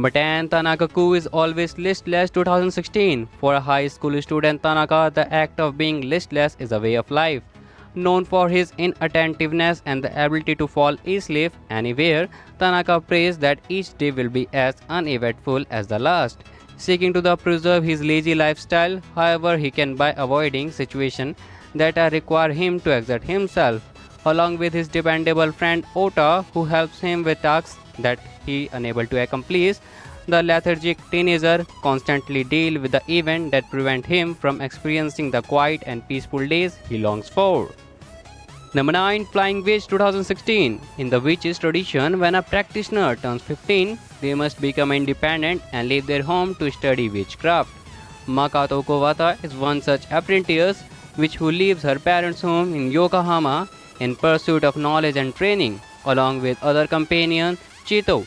Number 10, Tanaka-ku is always listless 2016. For a high school student Tanaka, the act of being listless is a way of life. Known for his inattentiveness and the ability to fall asleep anywhere, Tanaka prays that each day will be as uneventful as the last. Seeking to preserve his lazy lifestyle, however, he can by avoiding situations that require him to exert himself, along with his dependable friend Ota, who helps him with tasks that he unable to accomplish. The lethargic teenager constantly deals with the events that prevent him from experiencing the quiet and peaceful days he longs for. Number 9, Flying Witch 2016. In the witch's tradition, when a practitioner turns 15, they must become independent and leave their home to study witchcraft. Makato Kowata is one such apprentice witch who leaves her parents' home in Yokohama in pursuit of knowledge and training. Along with other companion Chito,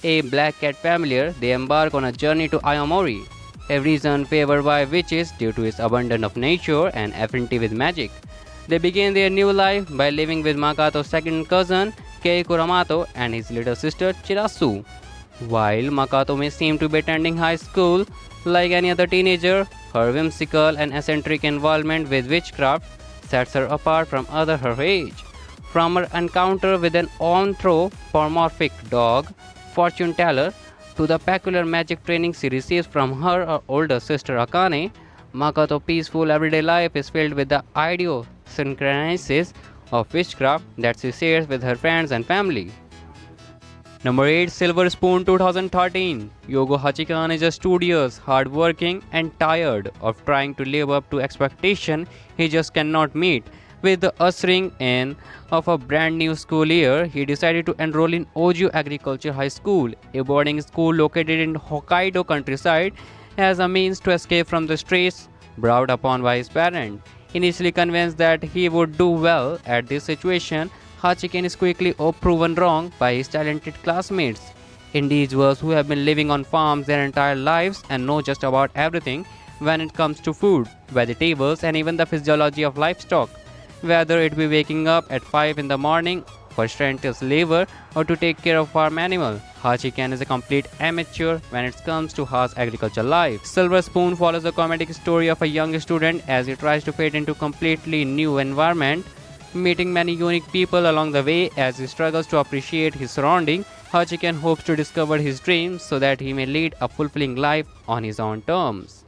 a black cat familiar, they embark on a journey to Ayamori, a region favored by witches due to its abundance of nature and affinity with magic. They begin their new life by living with Makato's second cousin, Kei Kuramato, and his little sister, Chirasu. While Makato may seem to be attending high school like any other teenager, her whimsical and eccentric involvement with witchcraft sets her apart from others her age. From her encounter with an anthropomorphic dog, fortune teller, to the peculiar magic training she receives from her older sister Akane, Makato's peaceful everyday life is filled with the idiosyncrasies of witchcraft that she shares with her friends and family. Number 8, Silver Spoon 2013. Yogo Hachikan is a studious, hardworking, and tired of trying to live up to expectation he just cannot meet. With the ushering in of a brand new school year, he decided to enroll in Oju Agriculture High School, a boarding school located in Hokkaido countryside, as a means to escape from the stress brought upon by his parents. Initially convinced that he would do well at this situation, Hachiken is quickly proven wrong by his talented classmates, individuals who have been living on farms their entire lives and know just about everything when it comes to food, vegetables, and even the physiology of livestock. Whether it be waking up at 5 in the morning for strenuous labor or to take care of farm animal, Hachiken is a complete amateur when it comes to harsh agriculture life. Silver Spoon follows the comedic story of a young student as he tries to fit into completely new environment, meeting many unique people along the way as he struggles to appreciate his surroundings. Hachiken hopes to discover his dreams so that he may lead a fulfilling life on his own terms.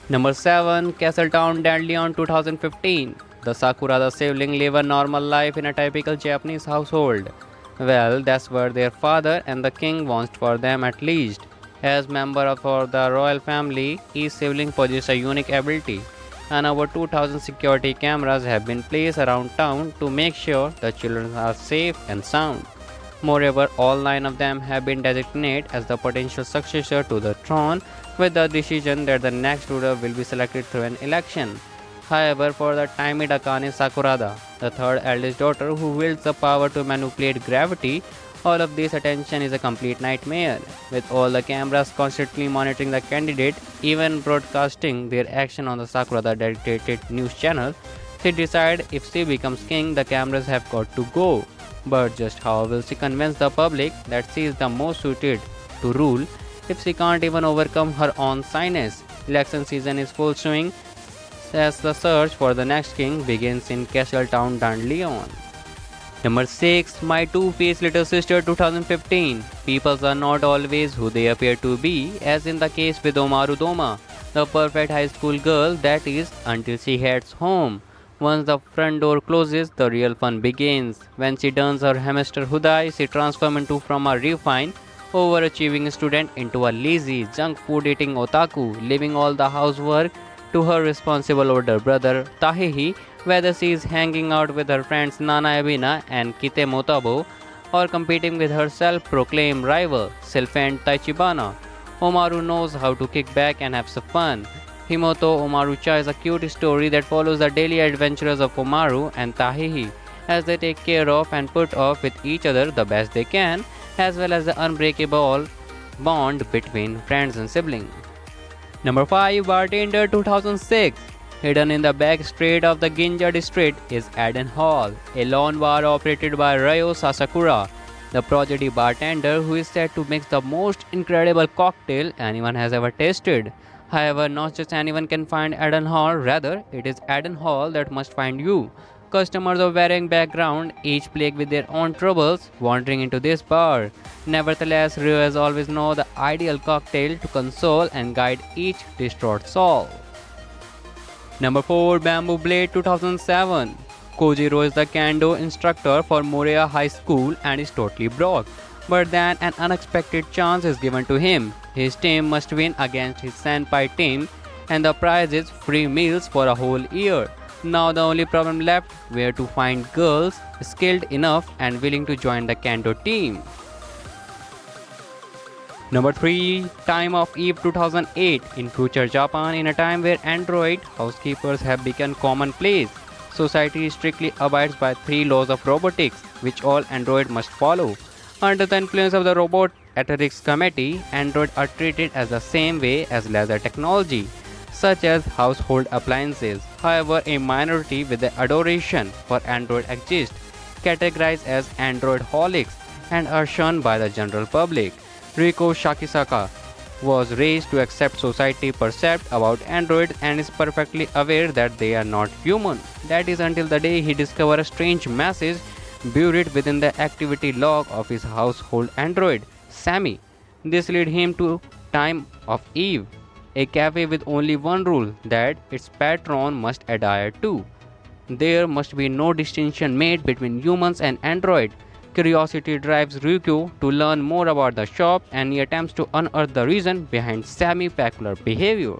Number 7, Castletown Dandelion 2015. The Sakurada sibling live a normal life in a typical Japanese household. Well, that's what their father and the king wants for them at least. As member of the royal family, each sibling possesses a unique ability, and over 2000 security cameras have been placed around town to make sure the children are safe and sound. Moreover, all 9 of them have been designated as the potential successor to the throne, with the decision that the next ruler will be selected through an election. However, for the timid Akane Sakurada, the third eldest daughter who wields the power to manipulate gravity, all of this attention is a complete nightmare. With all the cameras constantly monitoring the candidate, even broadcasting their action on the Sakurada dedicated news channel, she decides if she becomes king, the cameras have got to go. But just how will she convince the public that she is the most suited to rule if she can't even overcome her own shyness? Election season is full swing as the search for the next king begins in Castletown Dandelion. Number 6, My Two-Faced Little Sister 2015. Peoples are not always who they appear to be, as in the case with Omaru Doma, the perfect high school girl, that is, until she heads home. Once the front door closes, the real fun begins. When she dons her hamster Hudai, she transforms from a refined, overachieving student into a lazy, junk food eating otaku, leaving all the housework to her responsible older brother Tahehi, whether she is hanging out with her friends Nana Ebina and Kite Motabo or competing with her self-proclaimed rival Sylphant Taichibana. Omaru knows how to kick back and have some fun. Himoto Omaru-cha is a cute story that follows the daily adventures of Omaru and Tahehi as they take care of and put off with each other the best they can, as well as the unbreakable bond between friends and siblings. Number 5, Bartender 2006. Hidden in the back street of the Ginja district is Eden Hall, a lawn bar operated by Ryo Sasakura, the prodigy bartender who is said to mix the most incredible cocktail anyone has ever tasted. However, not just anyone can find Eden Hall, rather, it is Eden Hall that must find you. Customers of varying background, each plagued with their own troubles, wandering into this bar. Nevertheless, Rio always know the ideal cocktail to console and guide each distraught soul. Number 4, Bamboo Blade 2007. Kojiro is the kendo instructor for Moria High School and is totally broke. But then an unexpected chance is given to him. His team must win against his senpai team, and the prize is free meals for a whole year. Now the only problem left where to find girls skilled enough and willing to join the kendo team. Number 3, Time of Eve 2008. In future Japan, in a time where android housekeepers have become commonplace, society strictly abides by 3 laws of robotics, which all androids must follow. Under the influence of the Robot Ethics Committee, androids are treated as the same way as leisure technology, such as household appliances. However, a minority with the adoration for android exists, categorized as android-holics, and are shunned by the general public. Riko Shakisaka was raised to accept society percept about androids and is perfectly aware that they are not human. That is until the day he discovers a strange message buried within the activity log of his household android, Sammy. This led him to Time of Eve, a cafe with only one rule, that its patron must adhere to. There must be no distinction made between humans and android. Curiosity drives Ryukyu to learn more about the shop, and he attempts to unearth the reason behind Sammy's peculiar behavior.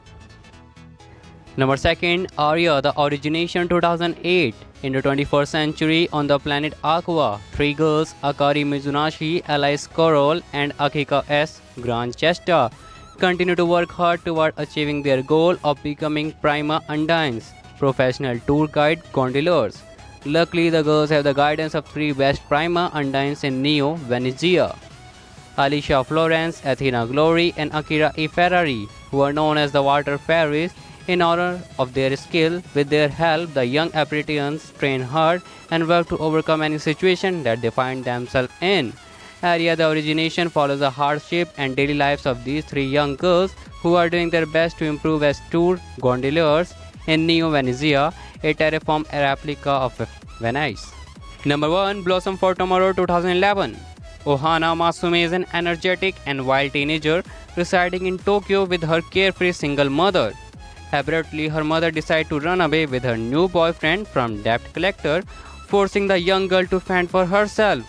Number 2, Arya, the Origination 2008. In the 21st century, on the planet Aqua, 3 girls, Akari Mizunashi, Alice Corol, and Akika S. Grandchester, continue to work hard toward achieving their goal of becoming prima undines, professional tour guide gondoliers. Luckily, the girls have the guidance of 3 best prima undines in Neo Venezia: Alicia Florence, Athena Glory, and Akira E. Ferrari, who are known as the Water Fairies. In honor of their skill, with their help, the young Apritians train hard and work to overcome any situation that they find themselves in. Arya, the Origination, follows the hardship and daily lives of these 3 young girls who are doing their best to improve as tour gondoliers in Neo Venezia, a terraform replica of Venice. Number 1, Blossom for Tomorrow 2011. Ohana Masume is an energetic and wild teenager residing in Tokyo with her carefree single mother. Abruptly, her mother decides to run away with her new boyfriend from debt collector, forcing the young girl to fend for herself.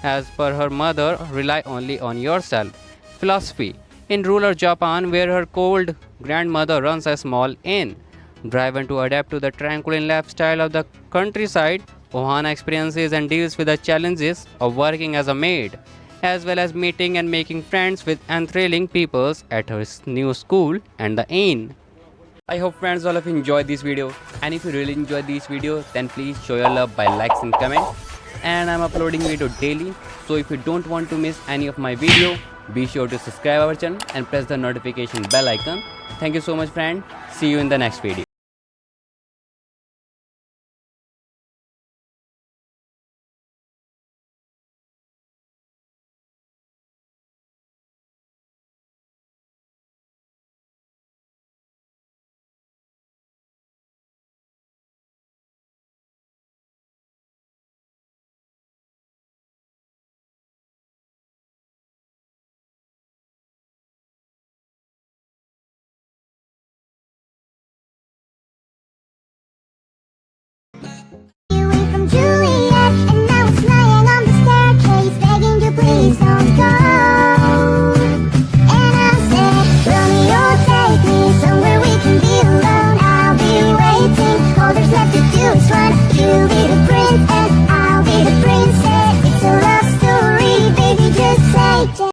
As per her mother, rely only on yourself philosophy. In rural Japan, where her cold grandmother runs a small inn, driven to adapt to the tranquil lifestyle of the countryside, Ohana experiences and deals with the challenges of working as a maid, as well as meeting and making friends with enthralling peoples at her new school and the inn. I hope friends all of you enjoyed this video, and if you really enjoyed this video, then please show your love by likes and comments. And I'm uploading video daily, so if you don't want to miss any of my video, be sure to subscribe our channel and press the notification bell icon. Thank you so much friend. See you in the next video.